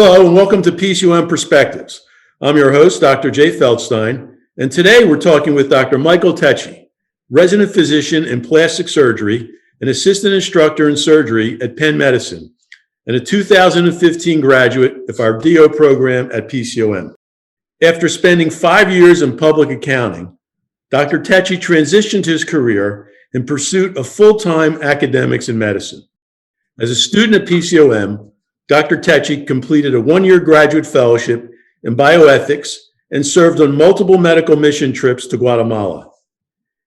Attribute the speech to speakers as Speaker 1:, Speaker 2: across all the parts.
Speaker 1: Hello and welcome to PCOM Perspectives. I'm your host, Dr. Jay Feldstein, and today we're talking with Dr. Michael Tecce, resident physician in plastic surgery and assistant instructor in surgery at Penn Medicine, and a 2015 graduate of our DO program at PCOM. After spending 5 years in public accounting, Dr. Tecce transitioned his career in pursuit of full-time academics in medicine. As a student at PCOM, Dr. Tecce completed a one-year graduate fellowship in bioethics and served on multiple medical mission trips to Guatemala.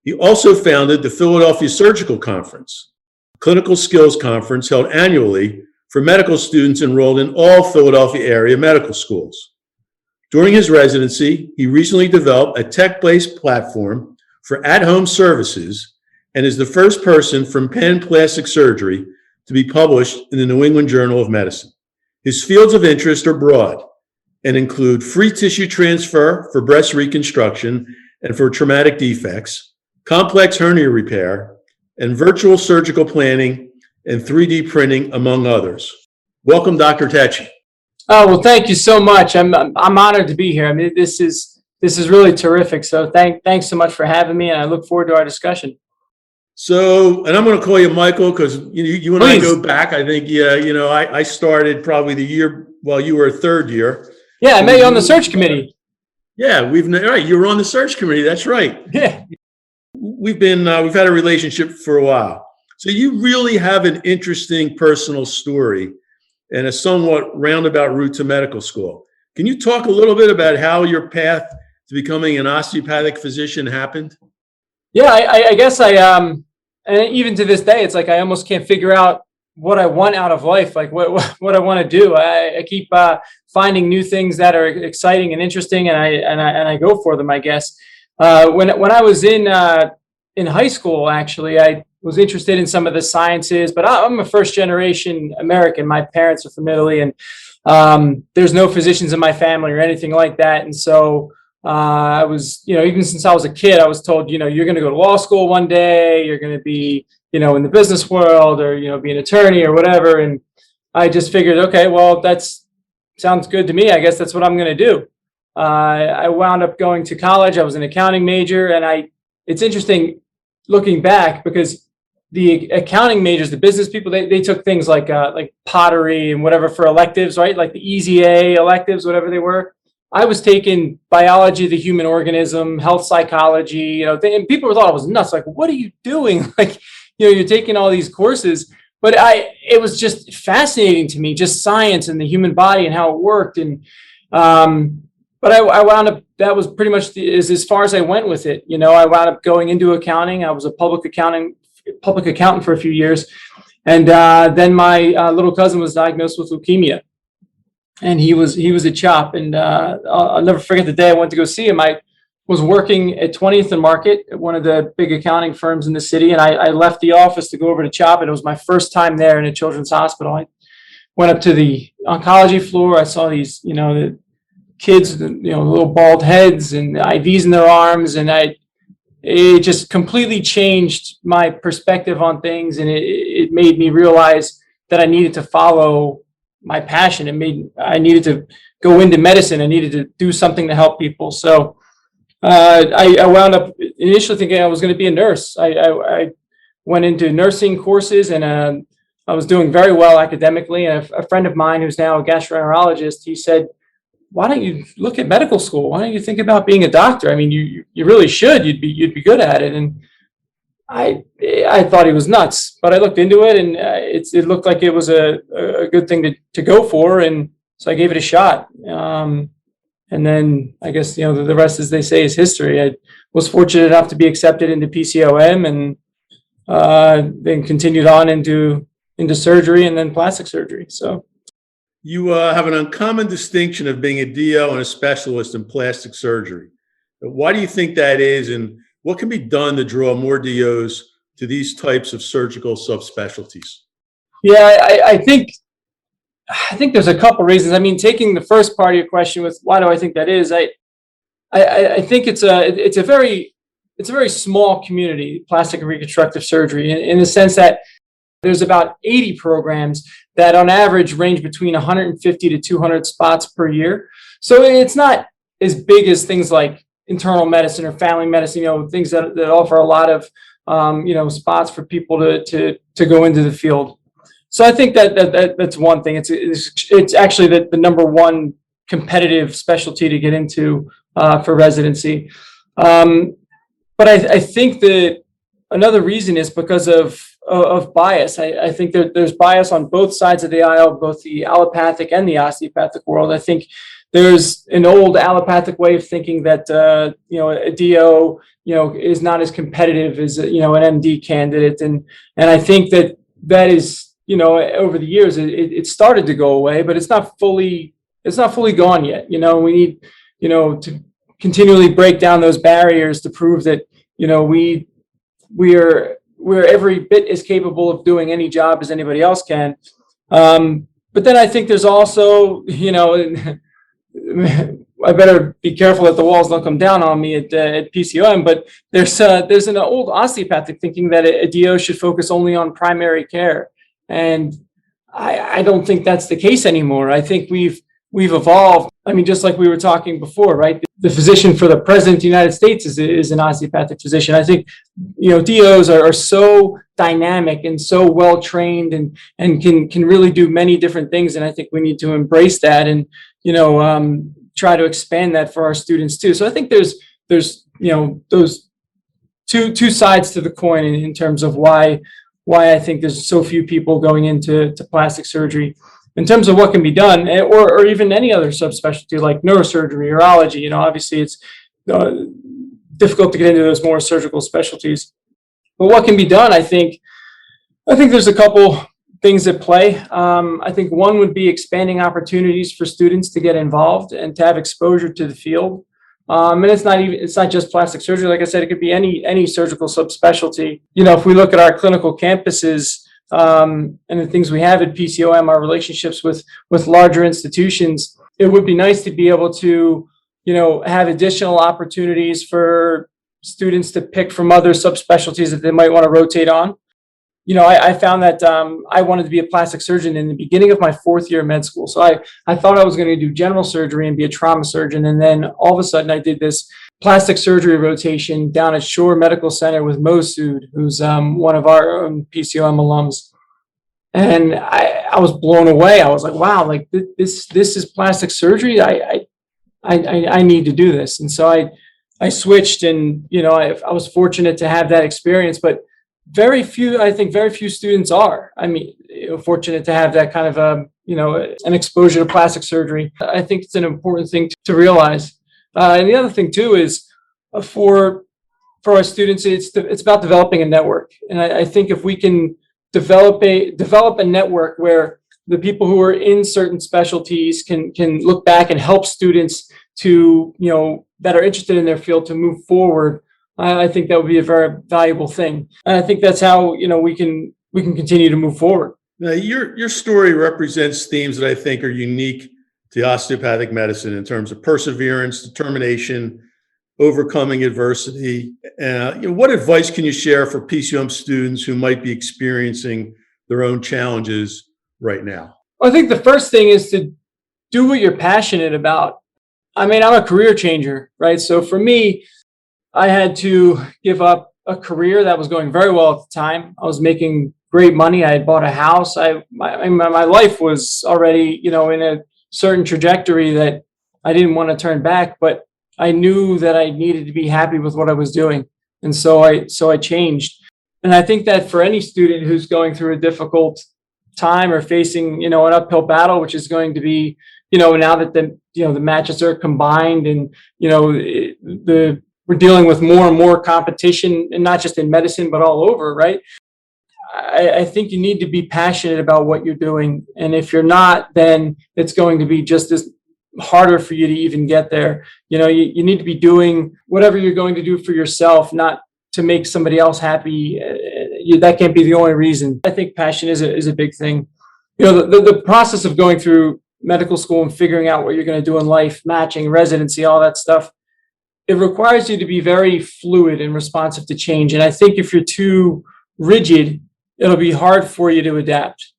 Speaker 1: He also founded the Philadelphia Surgical Conference, a clinical skills conference held annually for medical students enrolled in all Philadelphia area medical schools. During his residency, he recently developed a tech-based platform for at-home services and is the first person from Penn Plastic Surgery to be published in the New England Journal of Medicine. His fields of interest are broad and include free tissue transfer for breast reconstruction and for traumatic defects, complex hernia repair, and virtual surgical planning and 3D printing, among others. Welcome, Dr. Tecce.
Speaker 2: Oh, well, thank you so much. I'm honored to be here. I mean, this is really terrific. So thanks so much for having me, and I look forward to our discussion.
Speaker 1: So, and I'm going to call you Michael because you and
Speaker 2: Please.
Speaker 1: I go back. I think, I started probably the year while you were a third year.
Speaker 2: Yeah, I met you on the search committee.
Speaker 1: Yeah, right. You were on the search committee. That's right.
Speaker 2: Yeah.
Speaker 1: We've had a relationship for a while. So you really have an interesting personal story and a somewhat roundabout route to medical school. Can you talk a little bit about how your path to becoming an osteopathic physician happened?
Speaker 2: Yeah, I guess and even to this day, it's like I almost can't figure out what I want out of life, like what I want to do. I keep finding new things that are exciting and interesting, and I go for them, I guess. When I was in high school, actually, I was interested in some of the sciences, but I'm a first generation American. My parents are from Italy, and there's no physicians in my family or anything like that. And so I was, even since I was a kid, I was told, you're going to go to law school one day, you're going to be, in the business world, or, be an attorney or whatever. And I just figured, okay, well, sounds good to me. I guess that's what I'm going to do. I wound up going to college. I was an accounting major, and it's interesting looking back because the accounting majors, the business people, they took things like pottery and whatever for electives, right? Like the easy A electives, whatever they were. I was taking biology of the human organism, health psychology, and people thought I was nuts. Like, what are you doing? Like, you're taking all these courses, but it was just fascinating to me, just science and the human body and how it worked. And, but I wound up, that was pretty much as far as I went with it. I wound up going into accounting. I was a public accountant for a few years. And then my little cousin was diagnosed with leukemia. And he was a chop, and I'll never forget the day I went to go see him. I was working at 20th and Market at one of the big accounting firms in the city, and I left the office to go over to CHOP, and it was my first time there in a children's hospital. I went up to the oncology floor. I saw these, the kids, little bald heads and IVs in their arms, and it just completely changed my perspective on things, and it made me realize that I needed to follow my passion. I needed to go into medicine. I needed to do something to help people. So I wound up initially thinking I was going to be a nurse. I went into nursing courses, and I was doing very well academically. And a friend of mine who's now a gastroenterologist, he said, "Why don't you look at medical school? Why don't you think about being a doctor? I mean, you really should. You'd be good at it." And I thought he was nuts, but I looked into it, and it looked like it was a good thing to go for, and so I gave it a shot. And then I guess the rest, as they say, is history. I was fortunate enough to be accepted into PCOM, and then continued on into surgery and then plastic surgery. So
Speaker 1: you have an uncommon distinction of being a DO and a specialist in plastic surgery. Why do you think that is, and what can be done to draw more DOs to these types of surgical subspecialties? Yeah,
Speaker 2: I think there's a couple reasons. I mean, taking the first part of your question with why do I think that is, I think it's a very small community, plastic and reconstructive surgery, in the sense that there's about 80 programs that on average range between 150 to 200 spots per year. So it's not as big as things like internal medicine or family medicine, things that offer a lot of, spots for people to go into the field. So I think that's one thing. It's actually the number one competitive specialty to get into for residency. But I think that another reason is because of bias. I think that there's bias on both sides of the aisle, both the allopathic and the osteopathic world. I think there's an old allopathic way of thinking that a DO is not as competitive as an MD candidate, and I think that is over the years it started to go away, but it's not fully gone yet. We need to continually break down those barriers to prove that we're every bit as capable of doing any job as anybody else can. But then I think there's also I better be careful that the walls don't come down on me at PCOM, but there's an old osteopathic thinking that a DO should focus only on primary care. And I don't think that's the case anymore. I think we've evolved. I mean, just like we were talking before, right? The physician for the president of the United States is an osteopathic physician. I think, DOs are so dynamic and so well trained and can really do many different things. And I think we need to embrace that and, try to expand that for our students too. So I think there's those two sides to the coin in terms of why I think there's so few people going into plastic surgery. In terms of what can be done, or even any other subspecialty like neurosurgery, urology, obviously it's difficult to get into those more surgical specialties. But what can be done, I think there's a couple things at play. I think one would be expanding opportunities for students to get involved and to have exposure to the field. And it's not just plastic surgery. Like I said, it could be any surgical subspecialty. If we look at our clinical campuses, and the things we have at PCOM, our relationships with larger institutions, it would be nice to be able to, have additional opportunities for students to pick from other subspecialties that they might want to rotate on. I found that I wanted to be a plastic surgeon in the beginning of my fourth year of med school. So I thought I was going to do general surgery and be a trauma surgeon. And then all of a sudden I did this plastic surgery rotation down at Shore Medical Center with Mo Sood, who's one of our own PCOM alums. And I was blown away. I was like, wow, like this is plastic surgery. I need to do this. And so I switched, and I was fortunate to have that experience, but very few students are. Fortunate to have that kind of an exposure to plastic surgery. I think it's an important thing to realize. And the other thing too is for our students, it's about developing a network. And I think if we can develop a network where the people who are in certain specialties can look back and help students to that are interested in their field to move forward, I think that would be a very valuable thing. And I think that's how we can continue to move forward.
Speaker 1: Now, your story represents themes that I think are unique to osteopathic medicine in terms of perseverance, determination, overcoming adversity. What advice can you share for PCOM students who might be experiencing their own challenges right now?
Speaker 2: Well, I think the first thing is to do what you're passionate about. I'm a career changer, right? So for me, I had to give up a career that was going very well at the time. I was making great money. I had bought a house. My life was already, in a certain trajectory that I didn't want to turn back, but I knew that I needed to be happy with what I was doing. And so I changed. And I think that for any student who's going through a difficult time or facing, an uphill battle, which is going to be, now that the matches are combined and, we're dealing with more and more competition, and not just in medicine, but all over, right? I think you need to be passionate about what you're doing. And if you're not, then it's going to be just as harder for you to even get there. You need to be doing whatever you're going to do for yourself, not to make somebody else happy. That can't be the only reason. I think passion is a big thing. The process of going through medical school and figuring out what you're going to do in life, matching, residency, all that stuff, it requires you to be very fluid and responsive to change. And I think if you're too rigid, it'll be hard for you to adapt.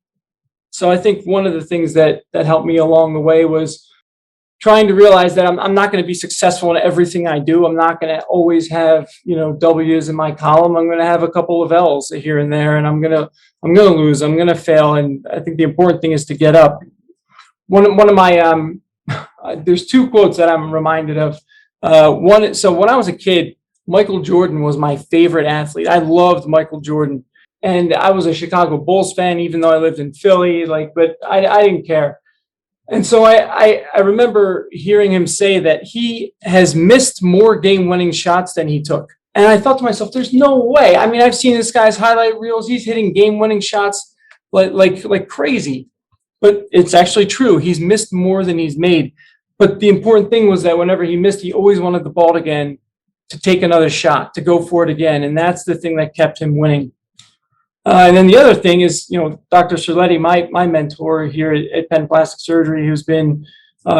Speaker 2: So I think one of the things that helped me along the way was trying to realize that I'm not going to be successful in everything I do. I'm not going to always have, W's in my column. I'm going to have a couple of L's here and there, and I'm going to lose. I'm going to fail. And I think the important thing is to get up. One of my there's two quotes that I'm reminded of. So when I was a kid, Michael Jordan was my favorite athlete. I loved Michael Jordan, and I was a Chicago Bulls fan, even though I lived in Philly. But I didn't care. And so I remember hearing him say that he has missed more game-winning shots than he took. And I thought to myself, there's no way. I mean, I've seen this guy's highlight reels. He's hitting game-winning shots like crazy. But it's actually true. He's missed more than he's made. But the important thing was that whenever he missed, he always wanted the ball again to take another shot, to go for it again. And that's the thing that kept him winning. And then the other thing is, Dr. Cerletti, my mentor here at Penn Plastic Surgery, who's been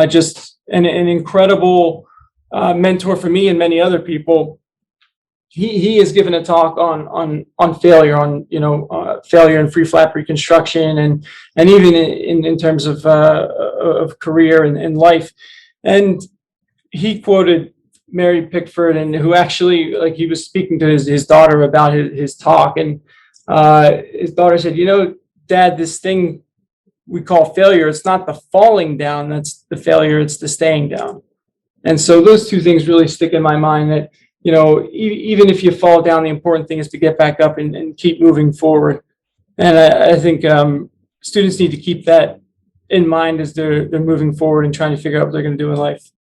Speaker 2: just an incredible mentor for me and many other people. He has given a talk on failure, failure in free flap reconstruction, and even in terms of career and life. And he quoted Mary Pickford, and who actually, he was speaking to his daughter about his talk, and his daughter said, Dad, this thing we call failure, it's not the falling down that's the failure, it's the staying down. And so those two things really stick in my mind, that even if you fall down, the important thing is to get back up and keep moving forward. And I think students need to keep that in mind as they're moving forward and trying to figure out what they're going to do in life.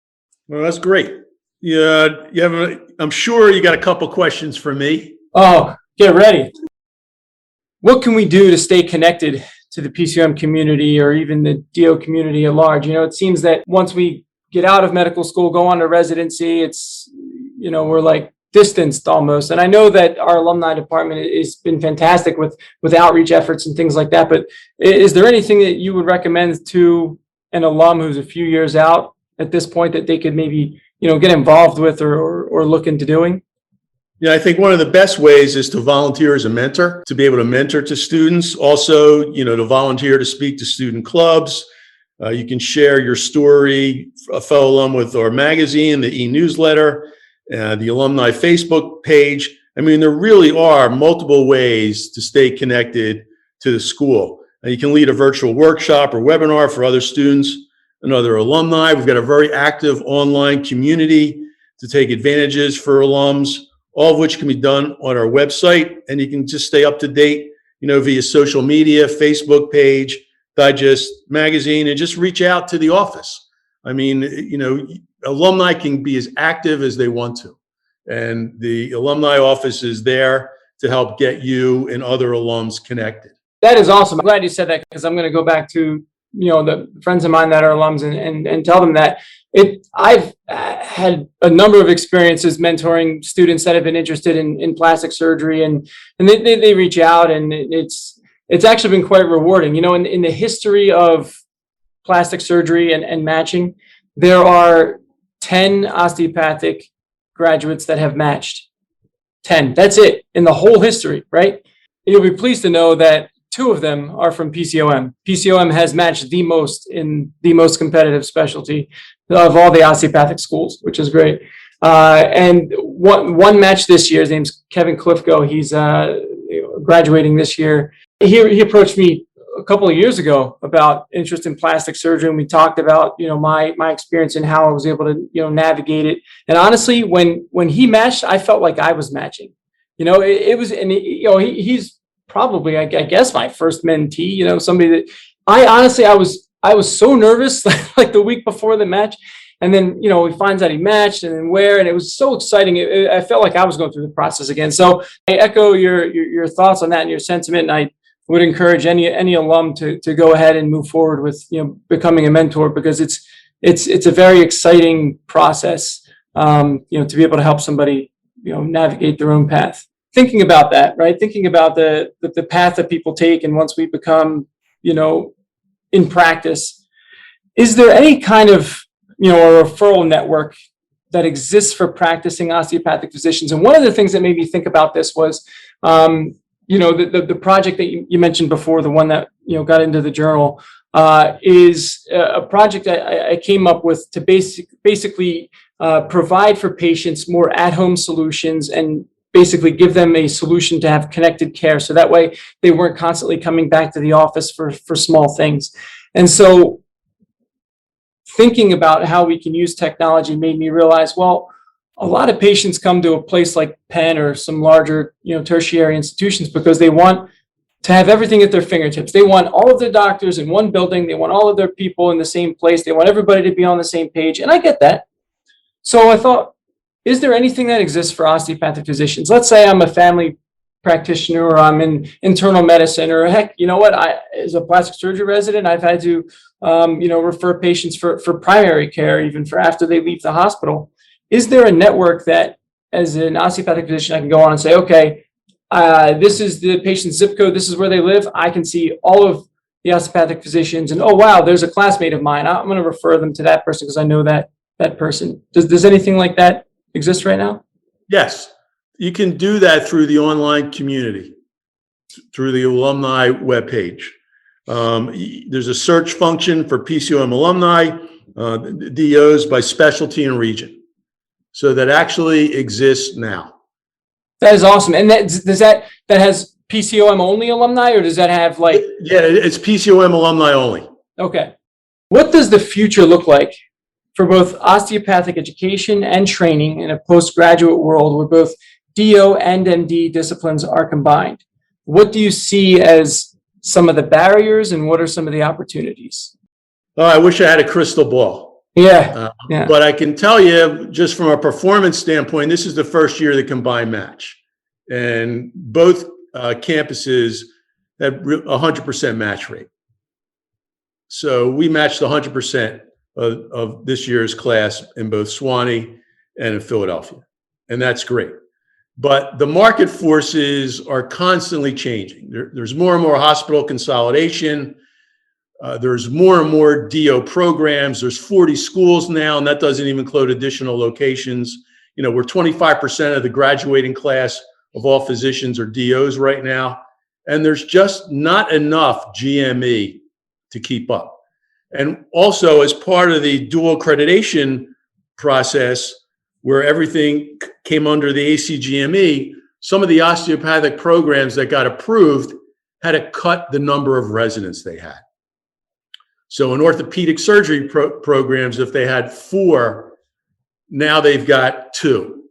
Speaker 1: Well, that's great. Yeah, I'm sure you got a couple questions for me.
Speaker 2: Oh, get ready. What can we do to stay connected to the PCOM community, or even the DO community at large? It seems that once we get out of medical school, go on to residency, it's, we're distanced almost. And I know that our alumni department has been fantastic with outreach efforts and things like that. But is there anything that you would recommend to an alum who's a few years out at this point that they could maybe, get involved with or look into doing?
Speaker 1: Yeah, I think one of the best ways is to volunteer as a mentor, to be able to mentor to students. Also, to volunteer to speak to student clubs. You can share your story, a fellow alum, with our magazine, the e-newsletter, the alumni Facebook page. I mean, there really are multiple ways to stay connected to the school. You can lead a virtual workshop or webinar for other students and other alumni. We've got a very active online community to take advantages for alums, all of which can be done on our website. And you can just stay up to date, via social media, Facebook page, Digest magazine, and just reach out to the office. I mean, alumni can be as active as they want to. And the alumni office is there to help get you and other alums connected.
Speaker 2: That is awesome. I'm glad you said that, because I'm going to go back to, the friends of mine that are alums and tell them that I've had a number of experiences mentoring students that have been interested in plastic surgery, and they reach out, and it's actually been quite rewarding. In the history of plastic surgery and matching, there are 10 osteopathic graduates that have matched. 10. That's it in the whole history, right? You'll be pleased to know that 2 of them are from PCOM. PCOM has matched the most in the most competitive specialty of all the osteopathic schools, which is great. And one match this year, his name's Kevin Clifko. He's graduating this year. He approached me a couple of years ago about interest in plastic surgery, and we talked about my experience and how I was able to navigate it. And honestly, when he matched, I felt like I was matching. It was, and he's probably, I guess, my first mentee. Somebody that I was so nervous like the week before the match, and then he finds out he matched, and then and it was so exciting. I felt like I was going through the process again. So I echo your thoughts on that and your sentiment, and I would encourage any alum to go ahead and move forward with becoming a mentor, because it's a very exciting process to be able to help somebody navigate their own path. Thinking about that, right? Thinking about the path that people take, and once we become in practice, is there any kind of a referral network that exists for practicing osteopathic physicians? And one of the things that made me think about this was the project that you mentioned before, the one that, got into the journal, is a project I came up with to basically provide for patients more at-home solutions and basically give them a solution to have connected care. So that way they weren't constantly coming back to the office for small things. And so thinking about how we can use technology made me realize, well, a lot of patients come to a place like Penn or some larger, tertiary institutions because they want to have everything at their fingertips. They want all of their doctors in one building. They want all of their people in the same place. They want everybody to be on the same page. And I get that. So I thought, is there anything that exists for osteopathic physicians? Let's say I'm a family practitioner, or I'm in internal medicine, or heck, as a plastic surgery resident, I've had to, refer patients for primary care, even for after they leave the hospital. Is there a network that, as an osteopathic physician, I can go on and say, okay, this is the patient's zip code, this is where they live. I can see all of the osteopathic physicians, and oh wow, there's a classmate of mine. I'm going to refer them to that person because I know that person. Does anything like that exist right now?
Speaker 1: Yes, you can do that through the online community, through the alumni webpage. There's a search function for PCOM alumni, DOs by specialty and region. So that actually exists now.
Speaker 2: That is awesome. And that has PCOM only alumni, or does that have
Speaker 1: Yeah, it's PCOM alumni only.
Speaker 2: Okay. What does the future look like for both osteopathic education and training in a postgraduate world where both DO and MD disciplines are combined? What do you see as some of the barriers, and what are some of the opportunities?
Speaker 1: Oh, I wish I had a crystal ball.
Speaker 2: Yeah.
Speaker 1: But I can tell you, just from a performance standpoint, this is the first year of the combined match. And both campuses have 100% match rate. So we matched 100% of this year's class in both Suwanee and in Philadelphia. And that's great. But the market forces are constantly changing. There's more and more hospital consolidation. There's more and more DO programs. There's 40 schools now, and that doesn't even include additional locations. We're 25% of the graduating class of all physicians are DOs right now. And there's just not enough GME to keep up. And also, as part of the dual accreditation process, where everything came under the ACGME, some of the osteopathic programs that got approved had to cut the number of residents they had. So in orthopedic surgery programs, if they had 4, now they've got 2.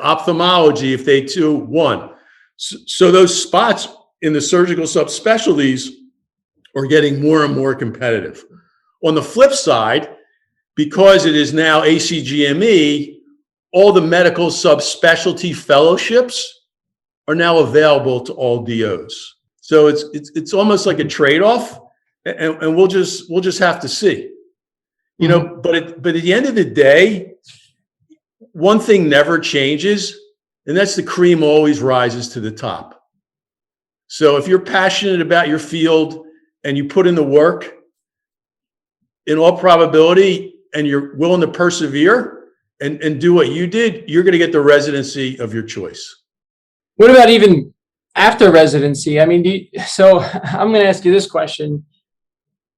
Speaker 1: Ophthalmology, if they 1. So those spots in the surgical subspecialties are getting more and more competitive. On the flip side, because it is now ACGME, all the medical subspecialty fellowships are now available to all DOs. So it's almost like a trade-off, and we'll just have to see. But at the end of the day, one thing never changes, and that's the cream always rises to the top. So if you're passionate about your field and you put in the work, in all probability, and you're willing to persevere and do what you did, you're going to get the residency of your choice.
Speaker 2: What about even after residency? I mean, so I'm going to ask you this question.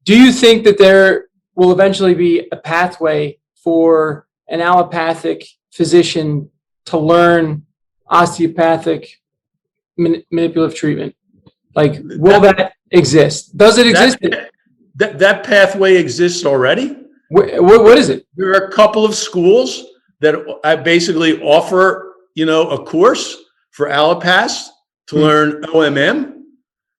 Speaker 2: Do you think that there will eventually be a pathway for an allopathic physician to learn osteopathic manipulative treatment? Will that exist? Does it exist?
Speaker 1: That pathway exists already.
Speaker 2: What is it?
Speaker 1: There are a couple of schools that I basically offer, a course for allopaths to learn OMM.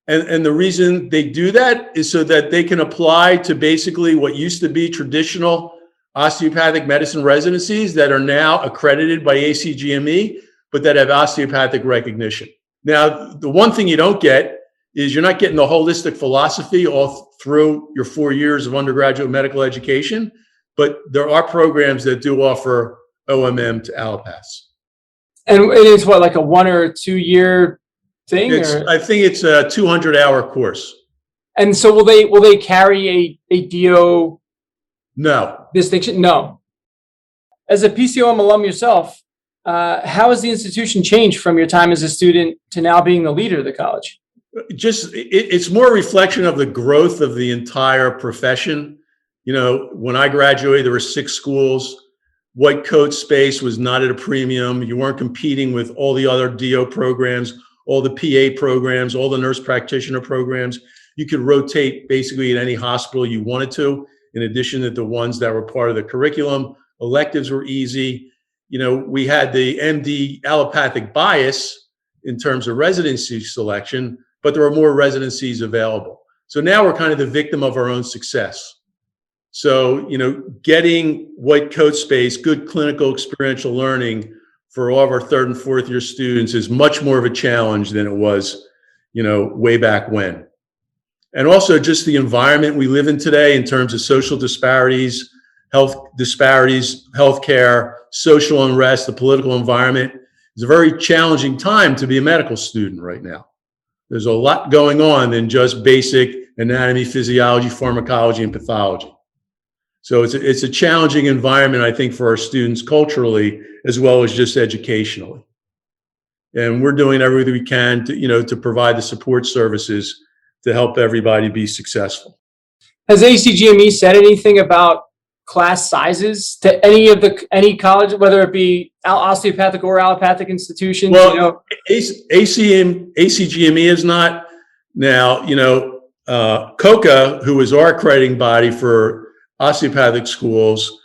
Speaker 1: And the reason they do that is so that they can apply to basically what used to be traditional osteopathic medicine residencies that are now accredited by ACGME, but that have osteopathic recognition. Now, the one thing you don't get is you're not getting the holistic philosophy all through your 4 years of undergraduate medical education, but there are programs that do offer OMM to allopaths.
Speaker 2: And it is what, like a 1 or 2 year thing?
Speaker 1: I think it's a 200-hour course.
Speaker 2: And so will they carry a DO
Speaker 1: No.
Speaker 2: distinction? No. As a PCOM alum yourself, how has the institution changed from your time as a student to now being the leader of the college?
Speaker 1: It's more a reflection of the growth of the entire profession. When I graduated, there were 6 schools. White coat space was not at a premium. You weren't competing with all the other DO programs, all the PA programs, all the nurse practitioner programs. You could rotate basically at any hospital you wanted to, in addition to the ones that were part of the curriculum. Electives were easy. We had the MD allopathic bias in terms of residency selection, but there were more residencies available. So now we're kind of the victim of our own success. So, getting white coat space, good clinical experiential learning for all of our 3rd and 4th year students is much more of a challenge than it was, way back when. And also just the environment we live in today in terms of social disparities, healthcare, social unrest, the political environment. It's a very challenging time to be a medical student right now. There's a lot going on than just basic anatomy, physiology, pharmacology, and pathology. So it's a challenging environment, I think, for our students culturally, as well as just educationally. And we're doing everything we can to provide the support services to help everybody be successful.
Speaker 2: Has ACGME said anything about class sizes to any college, whether it be osteopathic or allopathic institutions?
Speaker 1: Well, ACGME is not. Now, COCA, who is our accrediting body for osteopathic schools,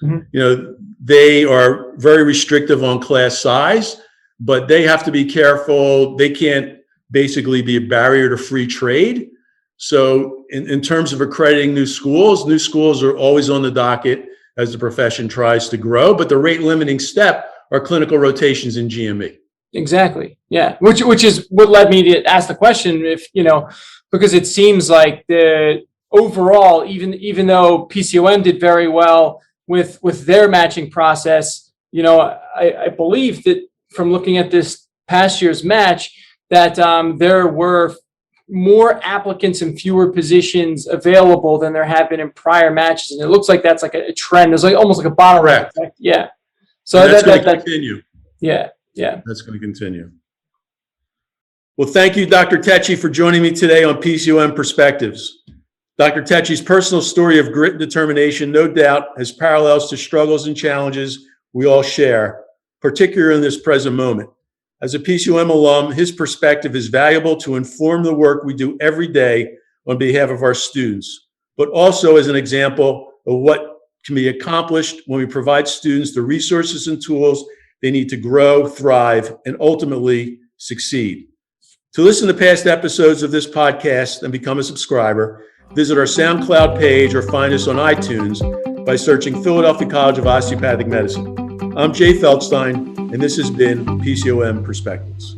Speaker 1: they are very restrictive on class size, but they have to be careful. They can't basically be a barrier to free trade. So in terms of accrediting new schools are always on the docket as the profession tries to grow, but the rate limiting step are clinical rotations in GME.
Speaker 2: Exactly. Yeah. Which is what led me to ask the question, because it seems like the overall, even though PCOM did very well with their matching process, I believe that from looking at this past year's match, that there were more applicants and fewer positions available than there have been in prior matches, and it looks like that's like a trend. There's like almost like a bottleneck effect. Yeah. So
Speaker 1: that's going to continue.
Speaker 2: Yeah.
Speaker 1: That's going to continue. Well, thank you, Dr. Tecce, for joining me today on PCOM Perspectives. Dr. Tecce's personal story of grit and determination, no doubt, has parallels to struggles and challenges we all share, particularly in this present moment. As a PCOM alum, his perspective is valuable to inform the work we do every day on behalf of our students, but also as an example of what can be accomplished when we provide students the resources and tools they need to grow, thrive, and ultimately succeed. To listen to past episodes of this podcast and become a subscriber, visit our SoundCloud page or find us on iTunes by searching Philadelphia College of Osteopathic Medicine. I'm Jay Feldstein, and this has been PCOM Perspectives.